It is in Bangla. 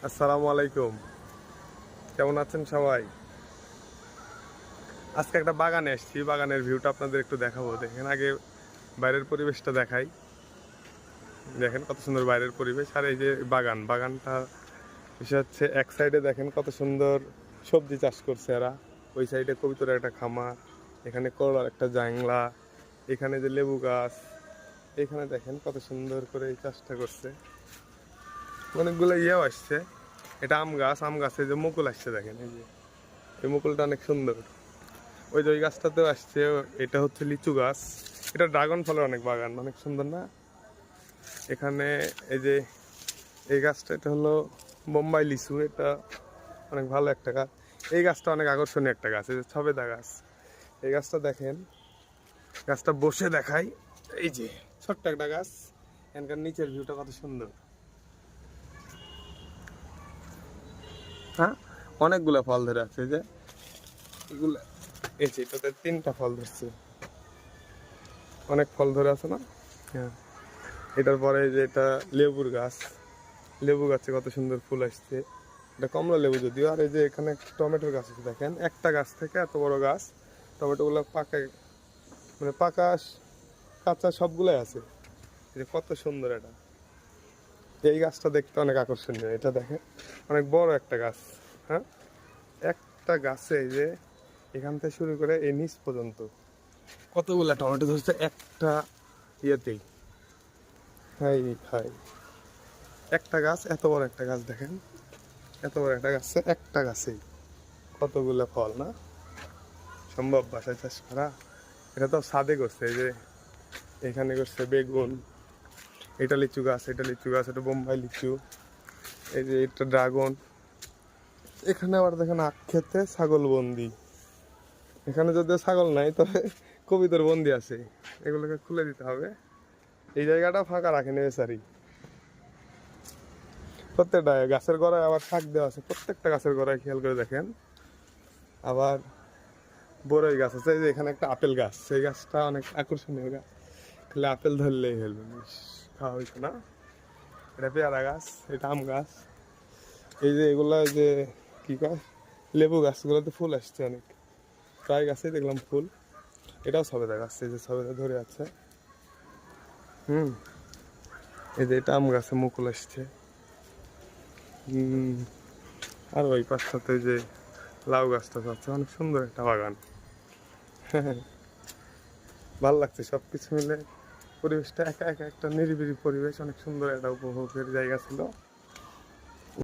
আসসালামু আলাইকুম। কেমন আছেন সবাই? আজকে একটা বাগানে এসেছি, বাগানের ভিউটা আপনাদের একটু দেখাবো। দেখেন আগে বাইরের পরিবেশটা দেখাই। দেখেন কত সুন্দর বাইরের পরিবেশ, আর এই যে বাগানটা বিষয় হচ্ছে এক সাইডে দেখেন কত সুন্দর সবজি চাষ করছে এরা। ওই সাইডে কবুতরের একটা খামার, এখানে করলার একটা জাংলা, এখানে যে লেবু গাছ, এখানে দেখেন কত সুন্দর করে এই চাষটা করছে। অনেকগুলো ইয়েও আসছে। এটা আম গাছে যে মুকুল আসছে দেখেন, এই যে এই মুকুলটা অনেক সুন্দর। ওই যে ওই গাছটাতেও আসছে, এটা হচ্ছে লিচু গাছ। এটা ড্রাগন ফলের অনেক বাগান, অনেক সুন্দর না? এখানে এই যে এই গাছটা, এটা হলো বোম্বাই লিচু, এটা অনেক ভালো একটা গাছ। এই গাছটা অনেক আকর্ষণীয় একটা গাছ, এই যে সবেদা গাছ। এই গাছটা দেখেন, গাছটা বসে দেখাই। এই যে ছোট্ট একটা গাছ, এখানকার নিচের ভিউটা কত সুন্দর। হ্যাঁ, অনেকগুলো ফল ধরে আছে, এই যে এগুলা, এই যে এটাতে 3টা ফল ধরছে, অনেক ফল ধরে আছে না? হ্যাঁ। এটার পরে যে এটা লেবুর গাছ, লেবু গাছে কত সুন্দর ফুল আসছে। এটা কমলা লেবু যদিও। আর এই যে এখানে টমেটোর গাছ আছে দেখেন, একটা গাছ থেকে এত বড় গাছ। টমেটোগুলো পাকা, মানে পাকা কাঁচা সবগুলাই আছে। এই যে কত সুন্দর এটা। এই গাছটা দেখতে অনেক আকর্ষণীয়, এটা দেখেন অনেক বড় একটা গাছ। হ্যাঁ, একটা গাছে এই যে এখান থেকে শুরু করে এই নিচ পর্যন্ত কতগুলা টমেটো ধরছে একটা ইয়েতেই। হাই হাই, একটা গাছ, এত বড় একটা গাছ দেখেন, এত বড় একটা গাছে, একটা গাছেই কতগুলো ফল না? সম্ভব বাসায় চাষ করা? এটা তো ছাদে করছে, এই যে এখানে করছে বেগুন, এটা লিচু গাছ, এটা লিচু গাছ, এটা বোম্বাই লিচু, এই যে এটা ড্রাগন। এখানে আবার দেখেন আখ খেতে ছাগল বন্দি। এখানে যদিও ছাগল নাই, তবে কবিতর বন্দি আছে, এগুলোকে খুলে দিতে হবে। এই জায়গাটা ফাঁকা রাখেনি বেচারি। প্রত্যেকটা গাছের গোড়ায় আবার শাক দেওয়া আছে, প্রত্যেকটা গাছের গোড়ায় খেয়াল করে দেখেন। আবার বড়ই গাছ আছে, এই যে এখানে একটা আপেল গাছ, সেই গাছটা অনেক আকর্ষণীয় গাছ, খালি আপেল ধরলেই ফেলবে, খাওয়া হইতো না। এটা পেয়ারা গাছ, এটা আম গাছ। এই যে এগুলা যে কি কয়, লেবু গাছগুলোতে ফুল আসছে অনেক, প্রায় গাছেই দেখলাম ফুল। এটাও সবেদা গাছ, এই যে সবেদা ধরে আছে। এই যে এটা আম গাছে মুকুল আসছে। আর ওই পাশটাতে যে লাউ গাছটা আছে, অনেক সুন্দর একটা বাগান। ভাল লাগছে সবকিছু মিলে। পরিবেশটা একা একা একটা নিরিবিলি পরিবেশ, অনেক সুন্দর একটা উপভোগের জায়গা ছিল।